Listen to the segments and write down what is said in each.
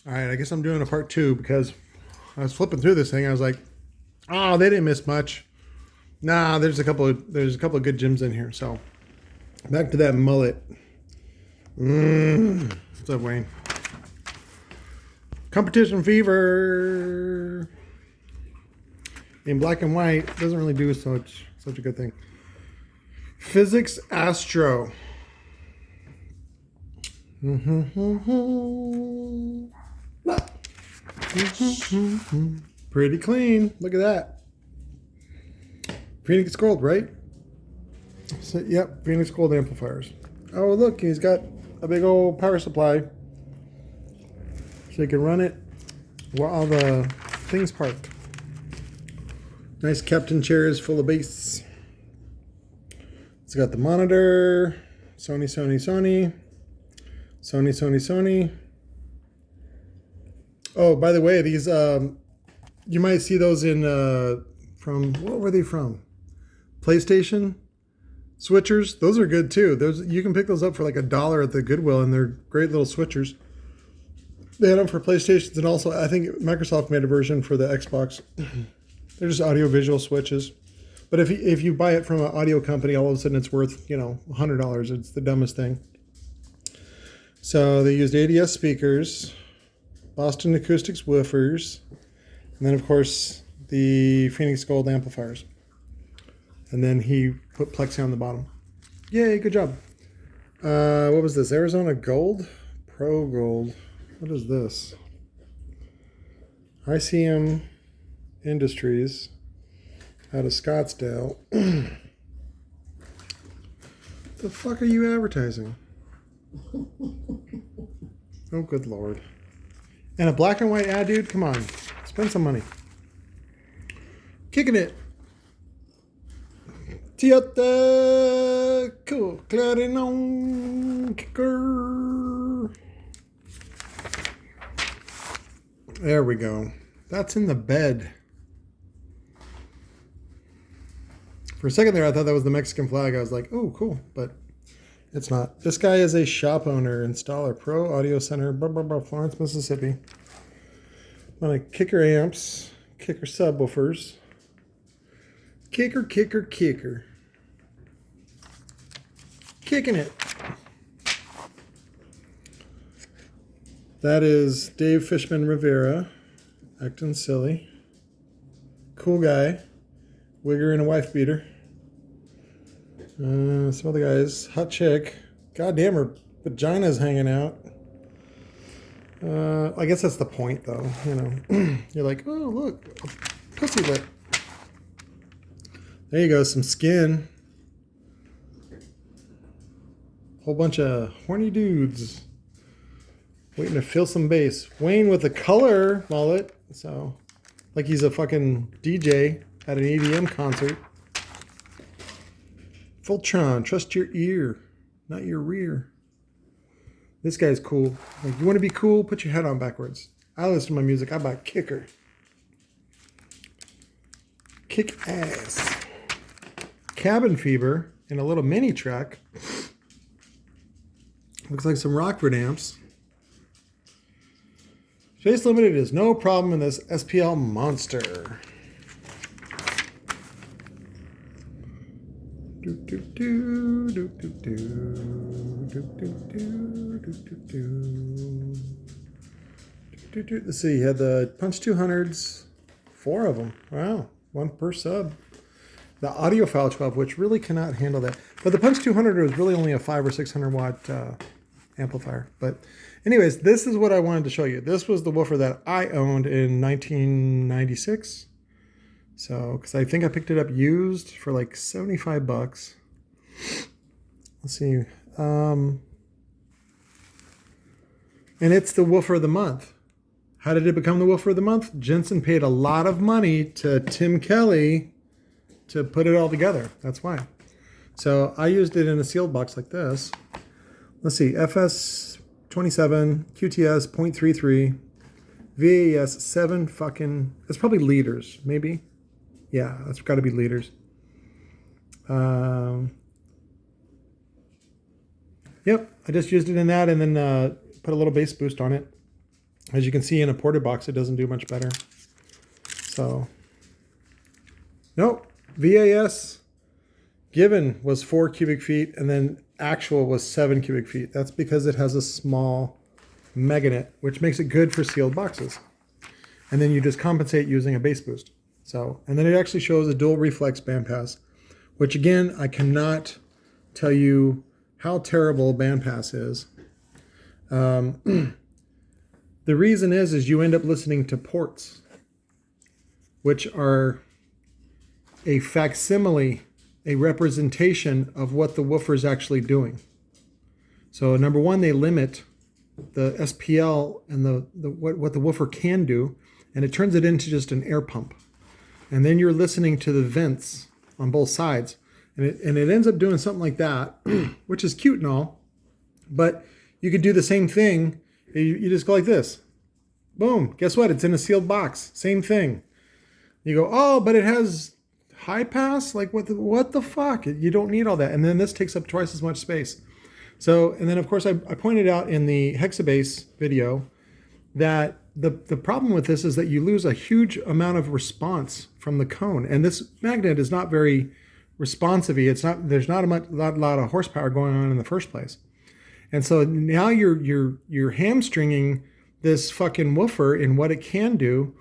All right, I guess I'm doing a part 2 because I was flipping through this thing. I was like, oh, they didn't miss much. Nah, there's a couple of good gems in here. So back to that mullet. What's up, Wayne? Competition fever in black and white doesn't really do such a good thing. Physics Astro. Pretty clean. Look at that. Phoenix Gold, right? So, yep, Phoenix Gold amplifiers. Oh, look, he's got a big old power supply. So you can run it while the thing's parked. Nice captain chairs full of bass. It's got the monitor. Sony. Oh, by the way, these you might see those in from, what were they from? PlayStation switchers. Those are good too. Those, you can pick those up for like $1 at the Goodwill, and they're great little switchers. They had them for PlayStations, and also I think Microsoft made a version for the Xbox. They're just audio visual switches. But if you buy it from an audio company, all of a sudden it's worth, $100. It's the dumbest thing. So they used ADS speakers, Boston Acoustics woofers, and then of course the Phoenix Gold amplifiers. And then he put Plexi on the bottom. Yay, good job. What was this? Arizona Gold? Pro Gold. What is this? ICM Industries out of Scottsdale. The fuck are you advertising? Oh, good Lord. And a black and white ad, dude? Come on. Spend some money. Kicking it. Tiota. Cool. Clarinon. Kicker. There we go. That's in the bed. For a second there, I thought that was the Mexican flag. I was like, oh, cool. But it's not. This guy is a shop owner, installer, Pro Audio Center, Florence, Mississippi. On a kicker amps, kicker subwoofers. Kicker. Kicking it. That is Dave Fishman Rivera, acting silly. Cool guy. Wigger and a wife beater. Some other guys. Hot chick. God damn, her vagina's hanging out. I guess that's the point, though. You're like, oh, look, a pussy lip. There you go, some skin. Whole bunch of horny dudes waiting to fill some bass. Wayne with a color mullet, so like he's a fucking DJ at an EDM concert. Fultron, trust your ear, not your rear. This guy's cool. Like, you want to be cool? Put your head on backwards. I listen to my music. I buy kicker. Kick ass. Cabin fever in a little mini truck. Looks like some Rockford amps. Space limited is no problem in this SPL monster. Let's see, you had the Punch 200s, 4 of them. Wow, 1 per sub. The audiophile 12, which really cannot handle that. But the Punch 200 was really only a 500 or 600 watt amplifier. But anyways, this is what I wanted to show you. This was the woofer that I owned in 1996. So, because I think I picked it up used for like $75. Let's see. And it's the woofer of the month. How did it become the woofer of the month? Jensen paid a lot of money to Tim Kelly to put it all together. That's why. So I used it in a sealed box like this. Let's see. FS27, QTS 0.33, VAS 7 fucking, it's probably liters, maybe. Yeah, that's got to be liters. Yep, I just used it in that and then put a little bass boost on it. As you can see in a ported box, it doesn't do much better. So, nope. VAS given was 4 cubic feet, and then actual was 7 cubic feet. That's because it has a small magnet, which makes it good for sealed boxes. And then you just compensate using a bass boost. So, and then it actually shows a dual reflex bandpass, which again, I cannot tell you how terrible bandpass is. The reason is you end up listening to ports, which are a facsimile, a representation of what the woofer is actually doing. So number one, they limit the SPL and what the woofer can do, and it turns it into just an air pump. And then you're listening to the vents on both sides, and it ends up doing something like that, which is cute and all, but you could do the same thing. You just go like this. Boom. Guess what? It's in a sealed box. Same thing. You go, oh, but it has high pass? Like what the fuck? You don't need all that. And then this takes up twice as much space. So, and then of course I pointed out in the Hexabase video that the problem with this is that you lose a huge amount of response from the cone. And this magnet is not very responsive. There's not a lot of horsepower going on in the first place. And so now you're hamstringing this fucking woofer in what it can do,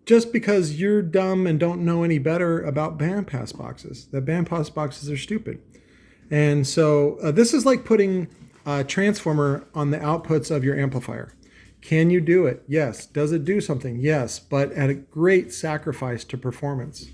just because you're dumb and don't know any better about bandpass boxes. The bandpass boxes are stupid. And so this is like putting a transformer on the outputs of your amplifier. Can you do it? Yes. Does it do something? Yes, but at a great sacrifice to performance.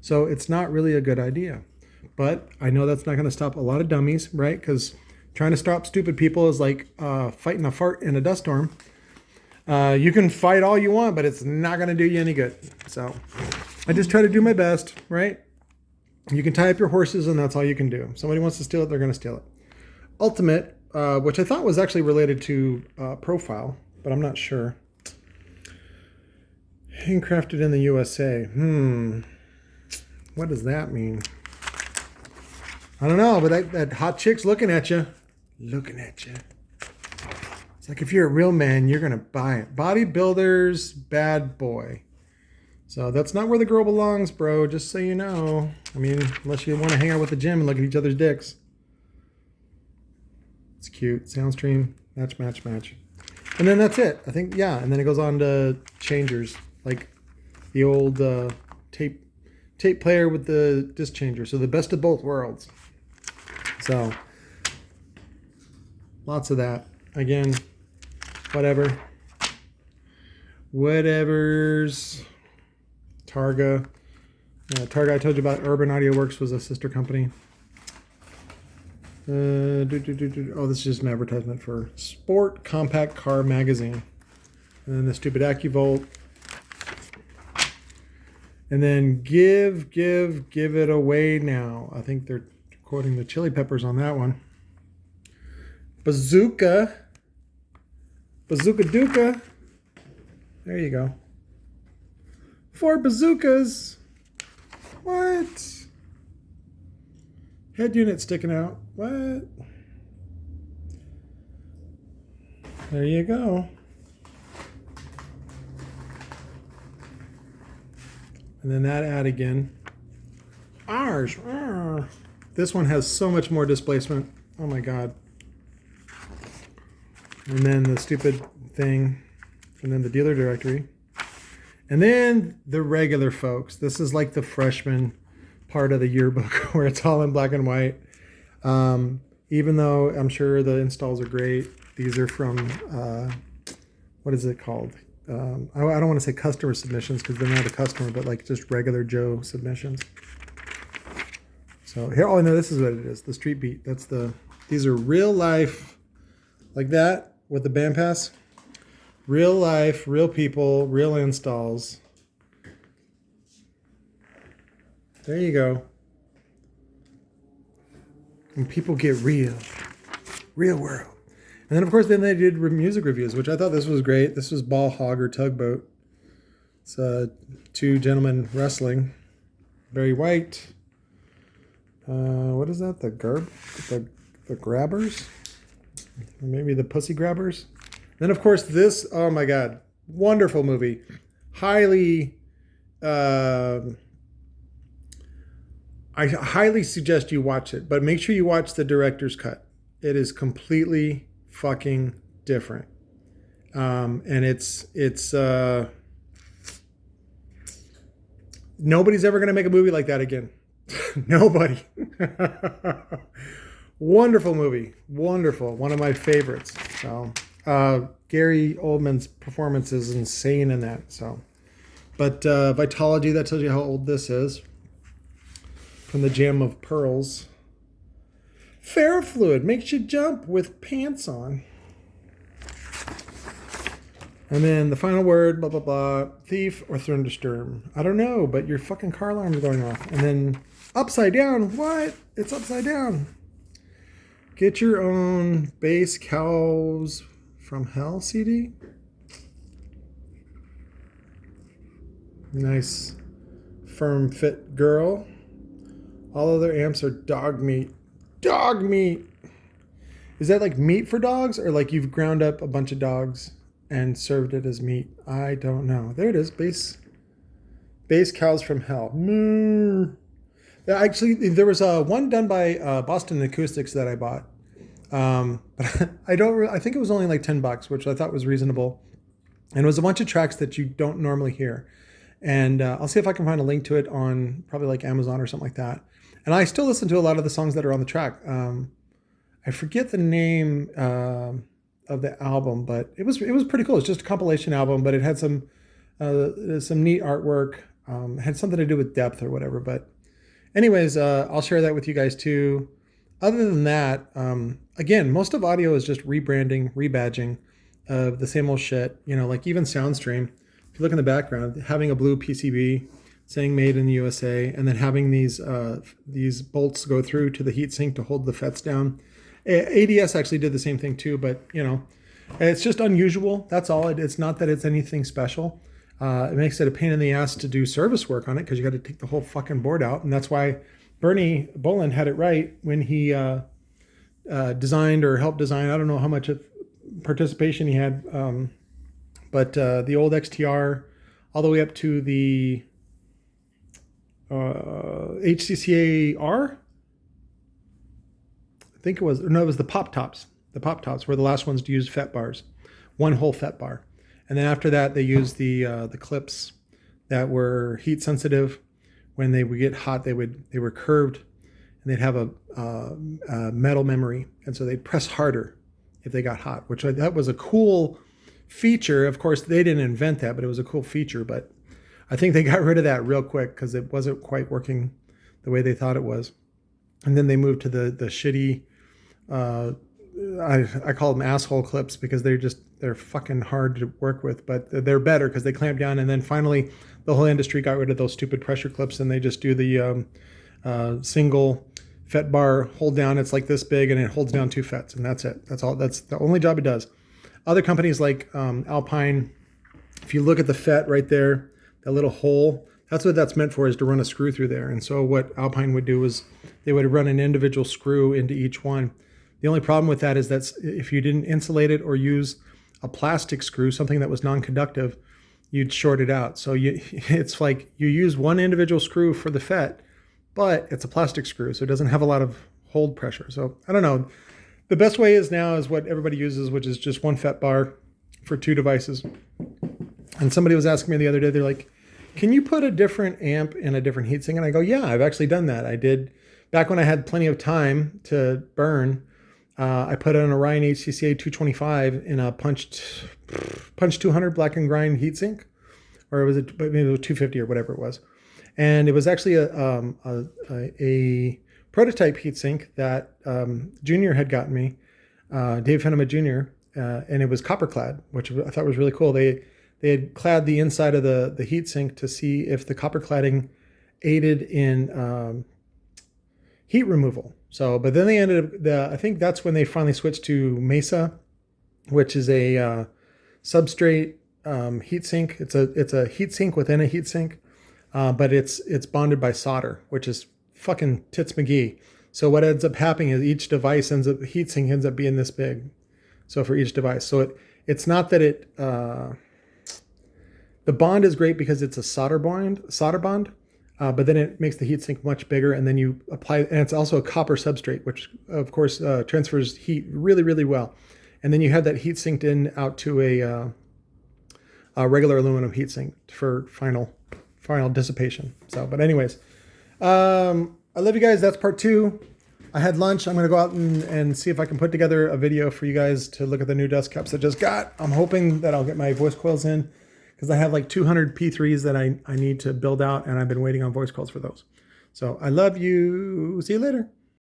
So it's not really a good idea. But I know that's not going to stop a lot of dummies, right? Because trying to stop stupid people is like fighting a fart in a dust storm. You can fight all you want, but it's not going to do you any good. So I just try to do my best, right? You can tie up your horses, and that's all you can do. If somebody wants to steal it, they're going to steal it. Ultimate, which I thought was actually related to profile, but I'm not sure. Handcrafted in the USA. What does that mean? I don't know, but that hot chick's looking at you. Looking at you. It's like if you're a real man, you're going to buy it. Bodybuilder's bad boy. So that's not where the girl belongs, bro. Just so you know. I mean, unless you want to hang out with the gym and look at each other's dicks. It's cute. Soundstream. Match, match, match. And then that's it. I think, yeah. And then it goes on to changers. Like the old tape player with the disc changer. So the best of both worlds. So lots of that. Again, whatever. Whatever's. Targa. Targa, I told you about. Urban Audio Works was a sister company. Oh, this is just an advertisement for Sport Compact Car Magazine. And then the stupid AccuVolt. And then give it away now. I think they're quoting the Chili Peppers on that one. Bazooka Duka. There you go. 4 bazookas. What? Head unit sticking out. What? There you go. And then that ad again. Ours. This one has so much more displacement. Oh my God. And then the stupid thing. And then the dealer directory. And then the regular folks. This is like the freshman part of the yearbook where it's all in black and white. Even though I'm sure the installs are great. These are from, what is it called? I don't want to say customer submissions because they're not a customer, but like just regular Joe submissions. So here, oh no, this is what it is. The Street Beat. These are real life, like that with the bandpass. Real life, real people, real installs. There you go. And people get real world. And then of course, then they did music reviews, which I thought this was great. This was Ball Hog or Tugboat. It's 2 gentlemen wrestling. Very white. What is that? The grabbers? Or maybe the pussy grabbers? Then of course this, oh my God. Wonderful movie. Highly, I highly suggest you watch it, but make sure you watch the director's cut. It is completely fucking different. And it's nobody's ever going to make a movie like that again. Nobody. Wonderful movie. Wonderful. One of my favorites. So, Gary Oldman's performance is insane in that. So, but Vitology, that tells you how old this is. From the Jam of Pearls. Ferrofluid makes you jump with pants on. And then the final word, blah, blah, blah. Thief or thunderstorm. I don't know, but your fucking car alarm is going off. And then upside down. What? It's upside down. Get your own Bass Cows from Hell CD. Nice firm fit girl. All other amps are dog meat. Dog meat! Is that like meat for dogs, or like you've ground up a bunch of dogs and served it as meat? I don't know. There it is. Bass Cows from Hell. Actually, there was one done by Boston Acoustics that I bought. But I think it was only like $10, which I thought was reasonable. And it was a bunch of tracks that you don't normally hear. And I'll see if I can find a link to it on probably like Amazon or something like that. And I still listen to a lot of the songs that are on the track. I forget the name of the album, but it was pretty cool. It's just a compilation album, but it had some neat artwork. It had something to do with depth or whatever. But anyways, I'll share that with you guys too. Other than that, again, most of audio is just rebranding, rebadging of the same old shit. You know, like even SoundStream. If you look in the background, having a blue PCB saying made in the USA, and then having these bolts go through to the heatsink to hold the FETs down. ADS actually did the same thing too, but you know, it's just unusual. That's all. It's not that it's anything special. It makes it a pain in the ass to do service work on it because you got to take the whole fucking board out, and that's why Bernie Boland had it right when he designed or helped design. I don't know how much of participation he had, but the old XTR all the way up to the HCCA-R. I think it was the Pop Tops. The Pop Tops were the last ones to use FET bars, one whole FET bar. And then after that, they used the clips that were heat sensitive. When they would get hot, they were curved, and they'd have a metal memory, and so they'd press harder if they got hot, which that was a cool feature. Of course, they didn't invent that, but it was a cool feature. But I think they got rid of that real quick because it wasn't quite working the way they thought it was. And then they moved to the shitty, I call them asshole clips because they're fucking hard to work with, but they're better because they clamp down. And then finally, the whole industry got rid of those stupid pressure clips, and they just do the single FET bar hold down. It's like this big, and it holds down 2 FETs, and that's it. That's all. That's the only job it does. Other companies like Alpine, if you look at the FET right there, that little hole, that's what that's meant for, is to run a screw through there. And so what Alpine would do is they would run an individual screw into each one. The only problem with that is that if you didn't insulate it or use a plastic screw, something that was non-conductive, you'd short it out. So it's like you use one individual screw for the FET, but it's a plastic screw, so it doesn't have a lot of hold pressure. So I don't know. The best way is now is what everybody uses, which is just one FET bar for 2 devices. And somebody was asking me the other day, they're like, can you put a different amp in a different heatsink? And I go, yeah, I've actually done that. I did back when I had plenty of time to burn. I put an Orion HCCA 225 in a punch 200 black and grind heatsink, or it was maybe it was 250 or whatever it was. And it was actually a prototype heatsink that Junior had gotten me, Dave Fenema Jr., and it was copper clad, which I thought was really cool. They had clad the inside of the heatsink to see if the copper cladding aided in heat removal. So, but then they ended up, I think that's when they finally switched to Mesa, which is a substrate heatsink. It's a heatsink within a heatsink, but it's bonded by solder, which is fucking tits McGee. So what ends up happening is each device heatsink ends up being this big. So for each device, so it's not that The bond is great because it's a solder bond, but then it makes the heatsink much bigger, and then you apply, and it's also a copper substrate, which of course transfers heat really, really well. And then you have that heat sinked in out to a regular aluminum heatsink for final dissipation. So, but anyways, I love you guys. That's part 2. I had lunch. I'm going to go out and see if I can put together a video for you guys to look at the new dust cups I just got. I'm hoping that I'll get my voice coils in, because I have like 200 P3s that I need to build out, and I've been waiting on voice coils for those. So I love you. See you later.